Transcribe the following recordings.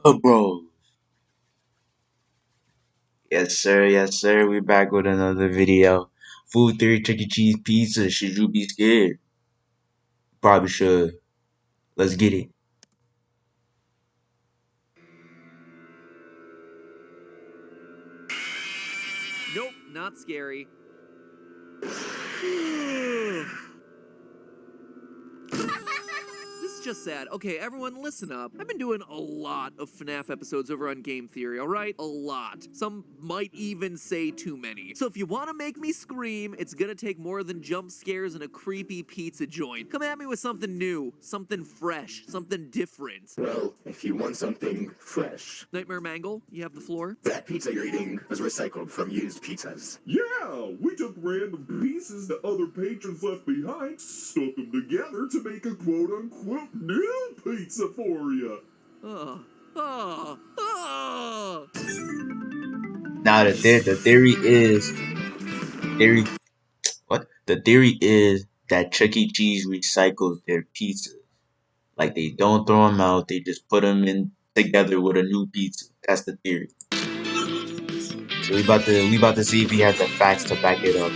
Bro. Yes, sir. We're back with another video. Food theory, Chuck E. Cheese pizza. Should you be scared? Probably should. Let's get it. Nope, not scary. This is just sad. Okay, everyone, listen up. I've been doing a lot of FNAF episodes over on Game Theory, alright? A lot. Some might even say too many. So if you want to make me scream, it's gonna take more than jump scares and a creepy pizza joint. Come at me with something new, something fresh, something different. Well, if you want something fresh, Nightmare Mangle, you have the floor. that pizza you're eating was recycled from used pizzas. Yeah, we took random pieces that other patrons left behind, stuck them together to make a quote-unquote new pizza for you. Now the theory is that Chuck E. Cheese recycles their pizzas. Like they don't throw them out, they just put them in together with a new pizza. That's the theory. So we about to see if he has the facts to back it up.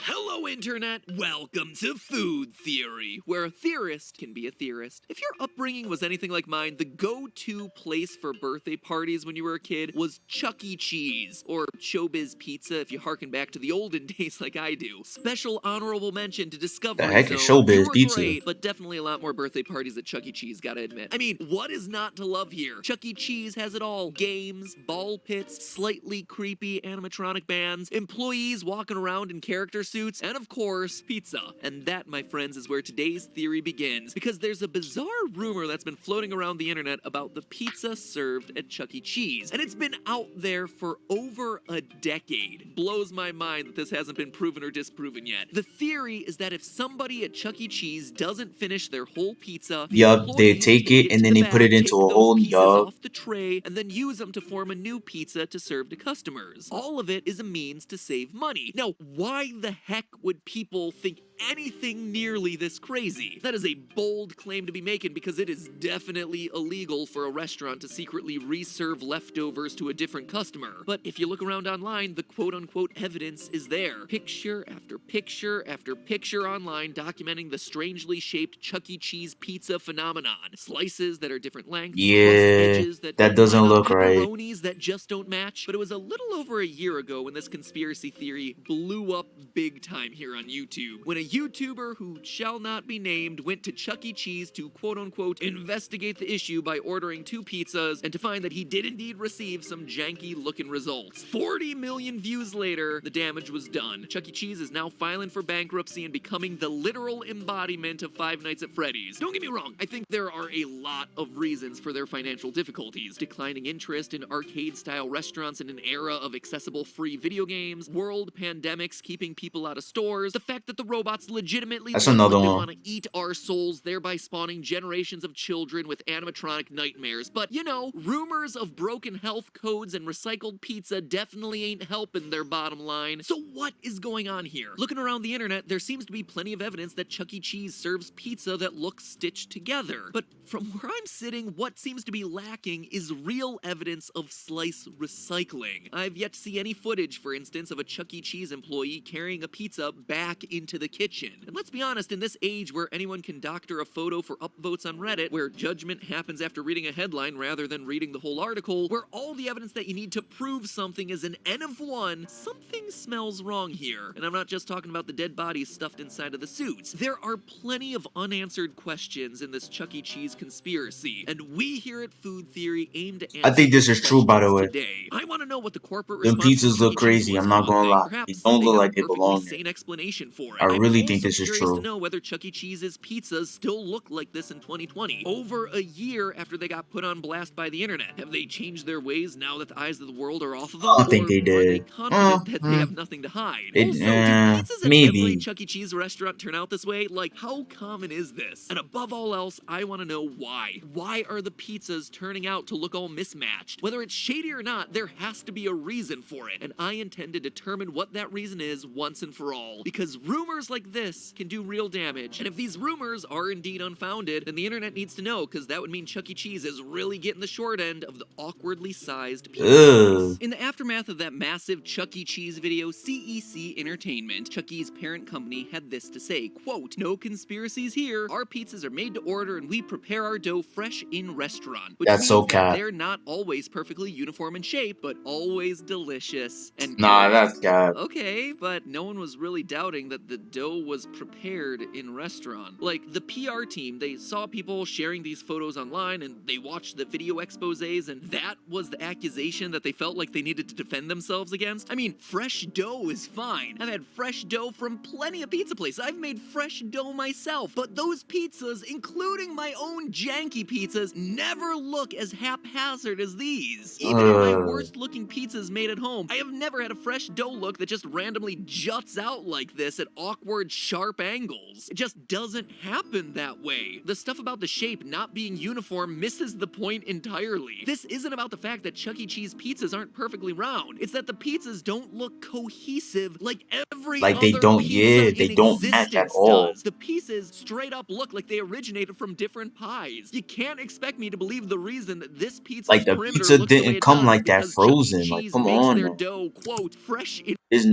Hello, Internet! Welcome to Food Theory, where a theorist can be a theorist. If your upbringing was anything like mine, the go-to place for birthday parties when you were a kid was Chuck E. Cheese, or Showbiz Pizza if you harken back to the olden days like I do. Special honorable mention to Discovery The heck is Zone. You Showbiz were Pizza? great, but definitely a lot more birthday parties at Chuck E. Cheese, gotta admit. I mean, what is not to love here? Chuck E. Cheese has it all. Games, ball pits, slightly creepy animatronic bands, employees walking around in character suits, and of course, pizza. And that, my friends, is where today's theory begins, because there's a bizarre rumor that's been floating around the internet about the pizza served at Chuck E. Cheese. And it's been out there for over a decade. Blows my mind that this hasn't been proven or disproven yet. The theory is that if somebody at Chuck E. Cheese doesn't finish their whole pizza, the Yup, they employees take it and to then the they put it back, into take a those whole pieces yup. off the tray, and then use them to form a new pizza to serve to customers. All of it is a means to save money. Now, why the heck would people think anything nearly this crazy? That is a bold claim to be making, because it is definitely illegal for a restaurant to secretly reserve leftovers to a different customer. But if you look around online, the quote-unquote evidence is there. Picture after picture after picture online documenting the strangely shaped Chuck E. Cheese pizza phenomenon. Slices that are different lengths, crust Yeah, edges that that don't line doesn't up, look right. pepperonis that just don't match. But it was a little over a year ago when this conspiracy theory blew up big time here on YouTube, when a YouTuber who shall not be named went to Chuck E. Cheese to quote-unquote investigate the issue by ordering 2 pizzas, and to find that he did indeed receive some janky looking results. 40 million views later, the damage was done. Chuck E. Cheese is now filing for bankruptcy and becoming the literal embodiment of Five Nights at Freddy's. Don't get me wrong, I think there are a lot of reasons for their financial difficulties. Declining interest in arcade-style restaurants in an era of accessible free video games, world pandemics keeping people out of stores, the fact that the robots legitimately That's look another like they one. want to eat our souls, thereby spawning generations of children with animatronic nightmares. But, you know, rumors of broken health codes and recycled pizza definitely ain't helping their bottom line. So what is going on here? Looking around the internet, there seems to be plenty of evidence that Chuck E. Cheese serves pizza that looks stitched together. But from where I'm sitting, what seems to be lacking is real evidence of slice recycling. I've yet to see any footage, for instance, of a Chuck E. Cheese employee carrying a pizza back into the kitchen. And let's be honest, in this age where anyone can doctor a photo for upvotes on Reddit, where judgment happens after reading a headline rather than reading the whole article, where all the evidence that you need to prove something is an N of 1, something smells wrong here. And I'm not just talking about the dead bodies stuffed inside of the suits. There are plenty of unanswered questions in this Chuck E. Cheese conspiracy, and we here at Food Theory aim to answer I think this those is true, by the questions way. today. I want to know what the corporate Them response from pizzas Chuck look E. Cheese crazy, was I'm for not one gonna thing. lie. They Perhaps don't they look have like a they perfectly belong there. sane explanation for it. I really I'm think also this is curious to true. know whether Chuck E. Cheese's pizzas still look like this in 2020, over a year after they got put on blast by the internet. Have they changed their ways now that the eyes of the world are off of them? I don't think Or they are they did. confident that they have nothing to hide? Also, do pizzas at every Maybe. Chuck E. Cheese restaurant turn out this way? Like, how common is this? And above all else, I want to know why. Why are the pizzas turning out to look all mismatched? Whether it's shady or not, there has to be a reason for it, and I intend to determine what that reason is once and for all. Because rumors like like this can do real damage. And if these rumors are indeed unfounded, then the internet needs to know, because that would mean Chuck E. Cheese is really getting the short end of the awkwardly sized pizza slice. Ugh. In the aftermath of that massive Chuck E. Cheese video, CEC Entertainment, Chuck E.'s parent company, had this to say, quote, "No conspiracies here. Our pizzas are made to order and we prepare our dough fresh in restaurant," which That's so means that cap. they're not always perfectly uniform in shape, but always delicious. And Nah, that's cap. okay, but no one was really doubting that the dough was prepared in restaurant. Like, the PR team, they saw people sharing these photos online and they watched the video exposés, and that was the accusation that they felt like they needed to defend themselves against. I mean, fresh dough is fine. I've had fresh dough from plenty of pizza places. I've made fresh dough myself, but those pizzas, including my own janky pizzas, never look as haphazard as these. Even in my worst looking pizzas made at home, I have never had a fresh dough look that just randomly juts out like this at awkward, sharp angles. It just doesn't happen that way. The stuff about the shape not being uniform misses the point entirely. This isn't about the fact that Chuck E. Cheese pizzas aren't perfectly round. It's that the pizzas don't look cohesive like every Like they other don't, pizza they in don't match at existence all. does. The pieces straight up look like they originated from different pies. You can't expect me to believe the reason that this pizza's Like the perimeter pizza looks the way didn't it come does is like that because Chuck E. frozen. Like, Cheese come makes on their now. dough, quote, fresh in There's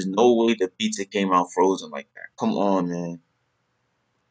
no way the pizza came out frozen like that. Come on, man.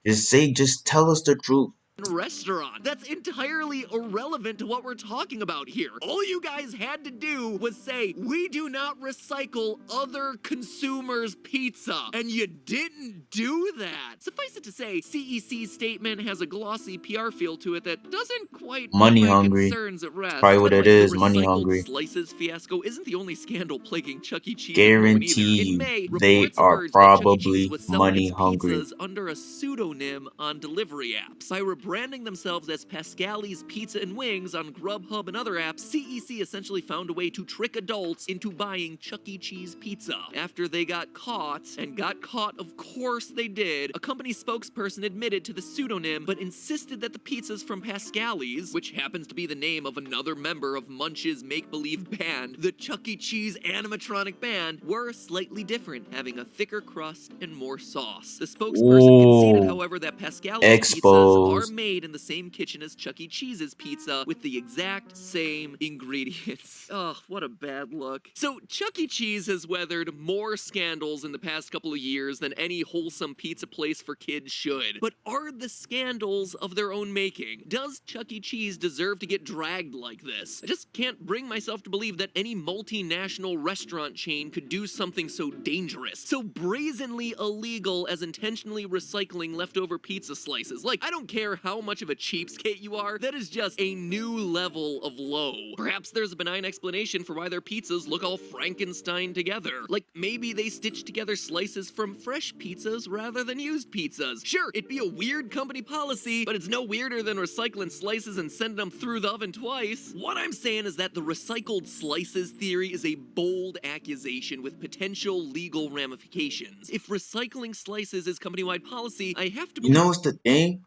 Just tell us the truth. restaurant. That's entirely irrelevant to what we're talking about here. All you guys had to do was say, "We do not recycle other consumers' pizza," and you didn't do that. Suffice it to say, CEC's statement has a glossy PR feel to it that doesn't quite put Money my hungry. concerns at rest. Probably By what the it way, the is. Money recycled hungry. slices fiasco isn't the only scandal plaguing Chuck E. Cheese at the moment either. Guarantee In you, May, they reports are emerged that Chuck E. Cheese probably was selling money its hungry. pizzas under a pseudonym on delivery apps. By rebranding themselves as Pascali's Pizza and Wings on Grubhub and other apps, CEC essentially found a way to trick adults into buying Chuck E. Cheese pizza. After they got caught, and got caught of course they did, a company spokesperson admitted to the pseudonym but insisted that the pizzas from Pascali's, which happens to be the name of another member of Munch's make-believe band, the Chuck E. Cheese animatronic band, were slightly different, having a thicker crust and more sauce. The spokesperson conceded, Ooh. however, that Pascali's pizzas are Exposed. made in the same kitchen as Chuck E. Cheese's pizza with the exact same ingredients. Oh, what a bad look. So, Chuck E. Cheese has weathered more scandals in the past couple of years than any wholesome pizza place for kids should. But are the scandals of their own making? Does Chuck E. Cheese deserve to get dragged like this? I just can't bring myself to believe that any multinational restaurant chain could do something so dangerous, so brazenly illegal as intentionally recycling leftover pizza slices. Like, I don't care how much of a cheapskate you are, that is just a new level of low. Perhaps there's a benign explanation for why their pizzas look all Frankenstein together. Like, maybe they stitched together slices from fresh pizzas rather than used pizzas. Sure, it'd be a weird company policy, but it's no weirder than recycling slices and sending them through the oven twice. What I'm saying is that the recycled slices theory is a bold accusation with potential legal ramifications. If recycling slices is company-wide policy, I have to You believe know what's the thing?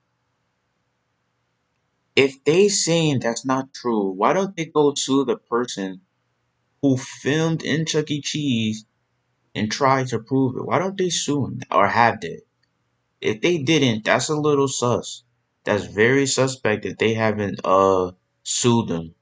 If they saying that's not true, why don't they go sue the person who filmed in Chuck E. Cheese and try to prove it? Why don't they sue him, or have they? If they didn't, that's a little sus. That's very suspect that they haven't sued them.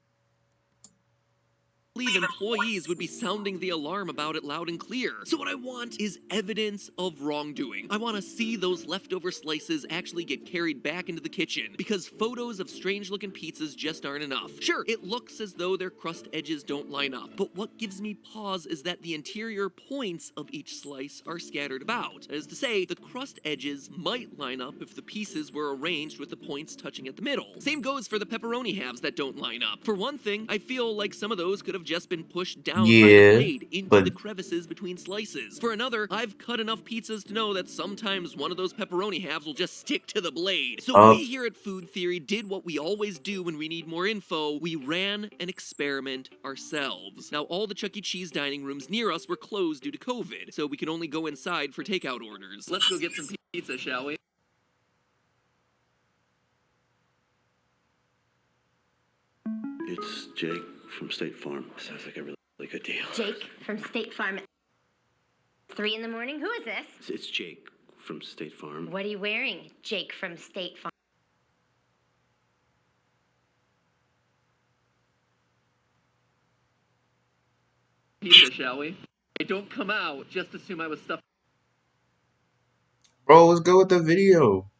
employees would be sounding the alarm about it loud and clear. So what I want is evidence of wrongdoing. I want to see those leftover slices actually get carried back into the kitchen, because photos of strange looking pizzas just aren't enough. Sure, it looks as though their crust edges don't line up, but what gives me pause is that the interior points of each slice are scattered about. That is to say, the crust edges might line up if the pieces were arranged with the points touching at the middle. Same goes for the pepperoni halves that don't line up. For one thing, I feel like some of those could have just been pushed down by the Yeah, blade into but the crevices between slices. For another, I've cut enough pizzas to know that sometimes one of those pepperoni halves will just stick to the blade. So we here at Food Theory did what we always do when we need more info. We ran an experiment ourselves. Now, all the Chuck E. Cheese dining rooms near us were closed due to COVID, so we could only go inside for takeout orders. Let's go get some pizza, shall we? It's Jake from State Farm. Sounds like a really good deal. Jake from State Farm at 3 in the morning? Who is this? It's Jake from State Farm. What are you wearing, Jake from State Farm? Pizza, shall we? Hey, don't come out. Just assume I was stuffed Bro, what's good with the video?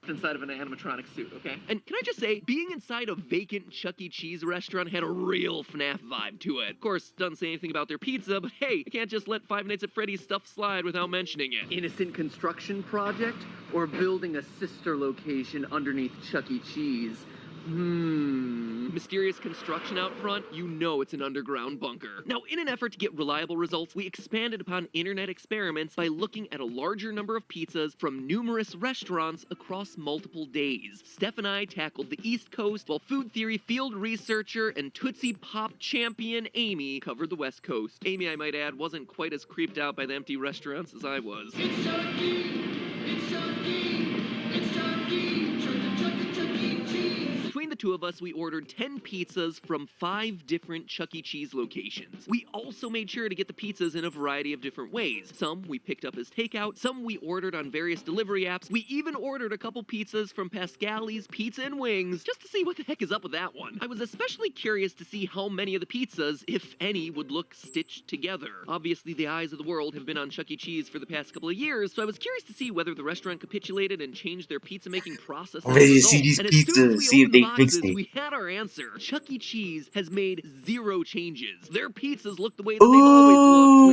inside of an animatronic suit, okay? And can I just say, being inside a vacant Chuck E. Cheese restaurant had a real FNAF vibe to it. Of course, doesn't say anything about their pizza, but hey, you can't just let Five Nights at Freddy's stuff slide without mentioning it. Innocent construction project? Or building a sister location underneath Chuck E. Cheese? Mysterious construction out front, you know it's an underground bunker. Now, in an effort to get reliable results, we expanded upon internet experiments by looking at a larger number of pizzas from numerous restaurants across multiple days. Steph and I tackled the East Coast, while food theory field researcher and Tootsie Pop champion Amy covered the West Coast. Amy, I might add, wasn't quite as creeped out by the empty restaurants as I was. It's Chucky! It's Chucky! It's Chucky! Between the two of us, we ordered 10 pizzas from 5 different Chuck E. Cheese locations. We also made sure to get the pizzas in a variety of different ways. Some we picked up as takeout, some we ordered on various delivery apps. We even ordered a couple pizzas from Pascali's Pizza and Wings, just to see what the heck is up with that one. I was especially curious to see how many of the pizzas, if any, would look stitched together. Obviously, the eyes of the world have been on Chuck E. Cheese for the past couple of years, so I was curious to see whether the restaurant capitulated and changed their pizza-making process as a I'm ready to result. see these And as soon as pizzas, we see if opened the they fixed boxes, it. we had our answer. Chuck E. Cheese has made 0 changes. Their pizzas look the way that they've always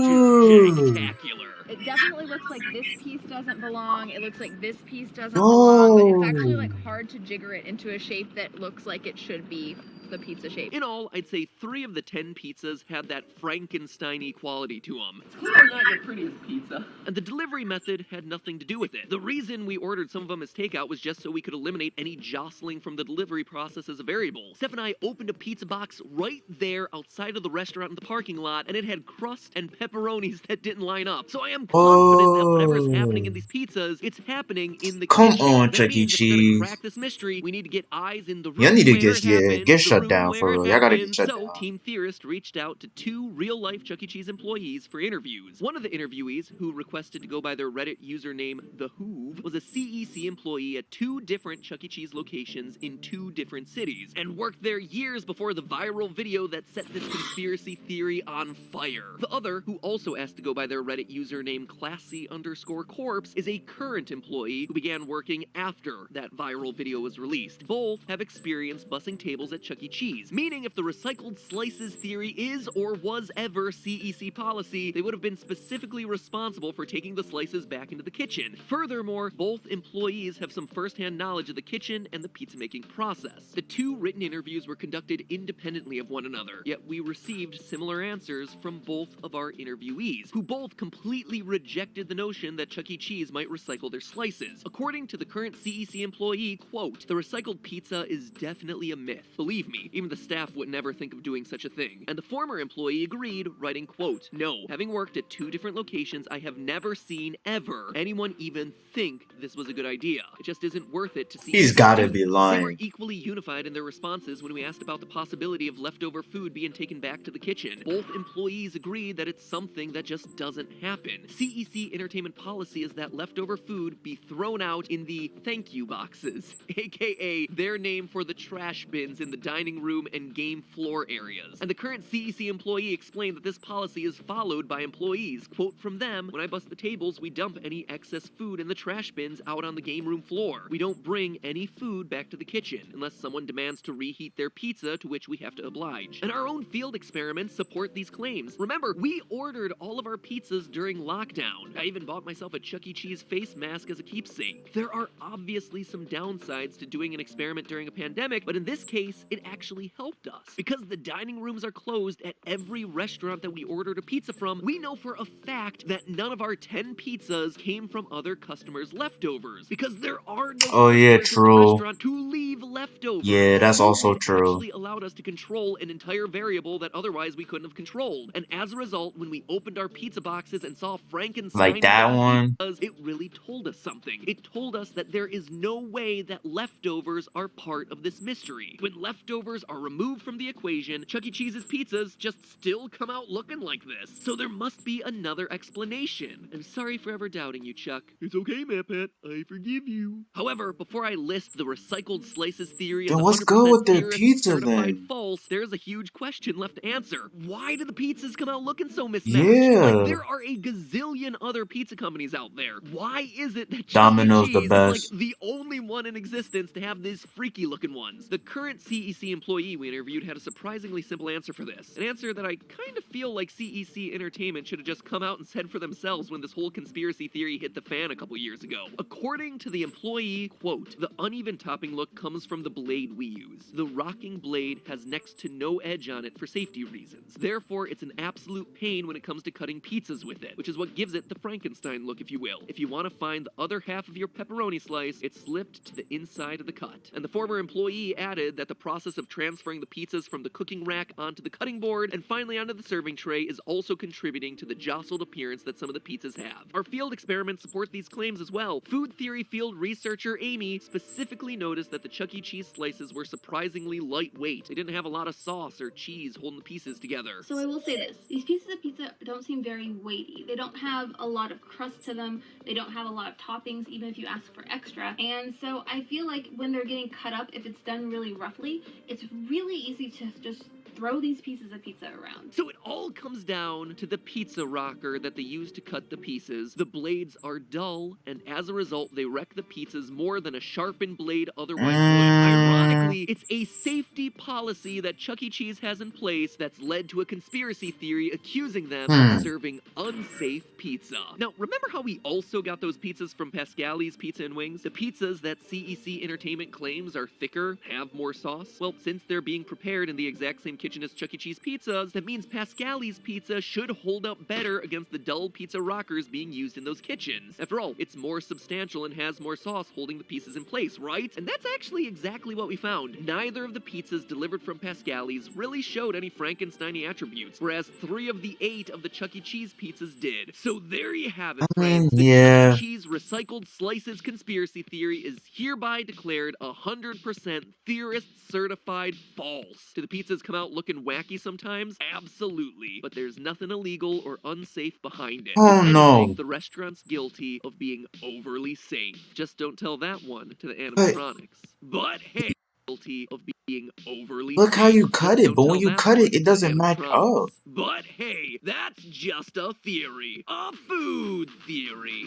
looked, which is Ooh. janktacular. It definitely looks like this piece doesn't belong. It looks like this piece doesn't belong, but it's actually No. like hard to jigger it into a shape that looks like it should be the pizza shape. In all, I'd say 3 of the 10 pizzas had that Frankenstein-y quality to them. It's clearly not your prettiest pizza. And the delivery method had nothing to do with it. The reason we ordered some of them as takeout was just so we could eliminate any jostling from the delivery process as a variable. Steph and I opened a pizza box right there outside of the restaurant in the parking lot, and it had crust and pepperonis that didn't line up. So I am confident that whatever is happening in these pizzas, it's happening in the Come kitchen. on, That Chuck E. means if we're gonna Cheese. crack this mystery, we need to get eyes in the Y'all room need to where it happened, get the shut room down where for it real. Y'all gotta get happened. shut So, down. Team Theorist reached out to 2 real-life Chuck E. Cheese employees for interviews. One of the interviewees, who requested to go by their Reddit username The Hoove, was a CEC employee at 2 different Chuck E. Cheese locations in 2 different cities, and worked there years before the viral video that set this conspiracy theory on fire. The other, who also asked to go by their Reddit username Classy_Corpse, is a current employee who began working after that viral video was released. Both have experience bussing tables at Chuck E. Cheese, meaning if the recycled slices theory is or was ever CEC policy, they would have been specifically responsible for taking the slices back into the kitchen. Furthermore, both employees have some first-hand knowledge of the kitchen and the pizza-making process. The 2 written interviews were conducted independently of one another, yet we received similar answers from both of our interviewees, who both completely rejected the notion that Chuck E. Cheese might recycle their slices. According to the current CEC employee, quote, "The recycled pizza is definitely a myth. Believe me, even the staff would never think of doing such a thing." And the former employee agreed, writing, quote, "No, having worked at 2 different locations, I have never seen, ever, anyone even think this was a good idea. It just isn't worth it to see He's anyone gotta do be it." They were lying. equally unified in their responses when we asked about the possibility of leftover food being taken back to the kitchen. Both employees agreed that it's something that just doesn't happen. CEC entertainment policy is that leftover food be thrown out in the thank you boxes, aka their name for the trash bins in the dining room and game floor areas. And the current CEC employee explained that this policy is followed by employees. Quote from them, "When I bust the tables, we dump any excess food in the trash bins out on the game room floor. We don't bring any food back to the kitchen unless someone demands to reheat their pizza, to which we have to oblige." And our own field experiments support these claims. Remember, we ordered all of our pizzas during lockdown. I even bought myself a Chuck E. Cheese face mask as a keepsake. There are obviously some downsides to doing an experiment during a pandemic, but in this case, it actually helped us. Because the dining rooms are closed at every restaurant that we ordered a pizza from, we know for a fact that none of our 10 pizzas came from other customers' leftovers. Because there are no Oh yeah, customers in the true. restaurant to leave leftovers. Yeah, that's also COVID true. actually allowed us to control an entire variable that otherwise we couldn't have controlled. And as a result, when we opened our pizza boxes and saw Frankenstein Like that one. pizzas, it really told us something. It told us that there is no way that leftovers are part of this mystery. When leftovers leftovers are removed from the equation, Chuck E. Cheese's pizzas just still come out looking like this. So there must be another explanation. I'm sorry for ever doubting you, Chuck. It's okay, Matt Pat. I forgive you. However, before I list the recycled slices theory as Then what's good 100% with their theorist pizza certified then? false, there's a huge question left to answer. Why do the pizzas come out looking so mismatched? Like, Yeah. there are a gazillion other pizza companies out there. Why is it that Chuck E. Domino's the Cheese is like best. the only one in existence to have these freaky looking ones? The current CEC employee we interviewed had a surprisingly simple answer for this. An answer that I kind of feel like CEC Entertainment should have just come out and said for themselves when this whole conspiracy theory hit the fan a couple years ago. According to the employee, quote, "The uneven topping look comes from the blade we use. The rocking blade has next to no edge on it for safety reasons. Therefore, it's an absolute pain when it comes to cutting pizzas with it, which is what gives it the Frankenstein look, if you will. If you want to find the other half of your pepperoni slice, it's slipped to the inside of the cut." And the former employee added that the process of transferring the pizzas from the cooking rack onto the cutting board and finally onto the serving tray is also contributing to the jostled appearance that some of the pizzas have. Our field experiments support these claims as well. Food theory field researcher Amy specifically noticed that the Chuck E. Cheese slices were surprisingly lightweight. They didn't have a lot of sauce or cheese holding the pieces together. So I will say this, these pieces of pizza don't seem very weighty. They don't have a lot of crust to them. They don't have a lot of toppings, even if you ask for extra. And so I feel like when they're getting cut up, if it's done really roughly, it's really easy to just throw these pieces of pizza around. So it all comes down to the pizza rocker that they use to cut the pieces. The blades are dull, and as a result, they wreck the pizzas more than a sharpened blade otherwise would. Ironically, it's a safety policy that Chuck E. Cheese has in place that's led to a conspiracy theory accusing them of serving unsafe pizza. Now, remember how we also got those pizzas from Pascali's Pizza and Wings? The pizzas that CEC Entertainment claims are thicker, have more sauce? Well, since they're being prepared in the exact same kitchen as Chuck E. Cheese pizzas, that means Pascali's pizza should hold up better against the dull pizza rockers being used in those kitchens. After all, it's more substantial and has more sauce holding the pieces in place, right? And that's actually exactly what we found. Neither of the pizzas delivered from Pascali's really showed any Frankenstein-y attributes, whereas 3 of the 8 of the Chuck E. Cheese pizzas did. So there you have it, friends. The Yeah. Chuck E. Cheese recycled slices conspiracy theory is hereby declared 100% theorist certified false. Do the pizzas come out looking wacky sometimes? Absolutely. But there's nothing illegal or unsafe behind it. Oh If anything, no. the restaurant's guilty of being overly safe. Just don't tell that one to the But animatronics. But hey, guilty of being overly look how safe. you cut Just it, don't but when tell you that cut one it, it to the doesn't match up. animatronics. But hey, that's just a theory. A food theory.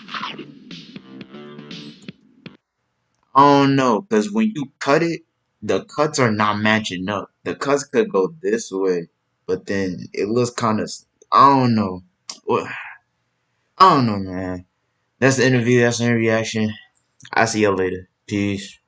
Oh no, because when you cut it, the cuts are not matching up. The cuts could go this way, but then it looks kind of. I don't know. What? I don't know, man. That's the interview. That's the reaction. I'll see y'all later. Peace.